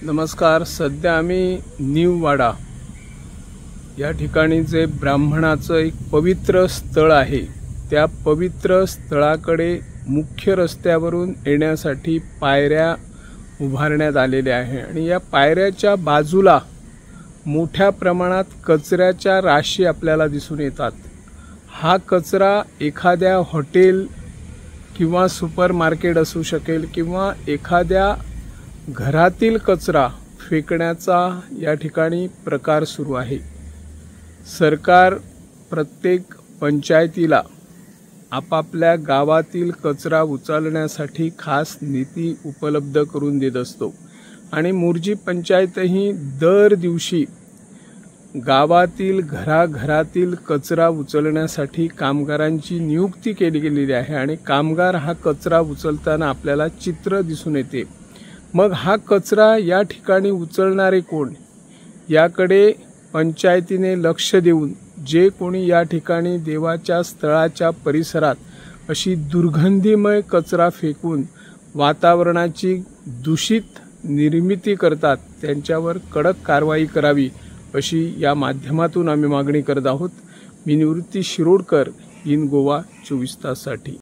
नमस्कार। सध्या आम्ही न्यू वाडा या ठिकाणी जे ब्राह्मणाचं एक पवित्र स्थळ आहे, त्या पवित्र स्थळाकडे मुख्य रस्त्यावरून येण्यासाठी पायऱ्या उभारण्यात आलेल्या आहे आणि या पायऱ्याच्या बाजूला मोठ्या प्रमाणात कचऱ्याच्या राशी आपल्याला दिसून येतात। हा कचरा एखाद्या हॉटेल किंवा सुपरमार्केट असू शकेल किंवा एखाद्या घरातील कचरा फेकण्याचा या ठिकाणी प्रकार सुरू आहे। सरकार प्रत्येक पंचायतीला आपापल्या गावातील कचरा उचलण्यासाठी खास नीती उपलब्ध करून देत असतो आणि मुर्जी पंचायतही दर दिवशी गावातील घराघरातील कचरा उचलण्यासाठी कामगारांची नियुक्ती केली गेलेली आहे आणि कामगार हा कचरा उचलताना आपल्याला चित्र दिसून येते। मग हा कचरा या ठिकाणी उचलणारे कोण याकडे पंचायतीने लक्ष देऊन जे कोणी या ठिकाणी देवाच्या स्थळाच्या परिसरात अशी दुर्गंधीमय कचरा फेकून वातावरणाची दूषित निर्मिती करतात त्यांच्यावर कडक कारवाई करावी अशी या माध्यमातून आम्ही मागणी करत आहोत। मी निवृत्ती शिरोडकर, इन गोवा 24 तास साठी।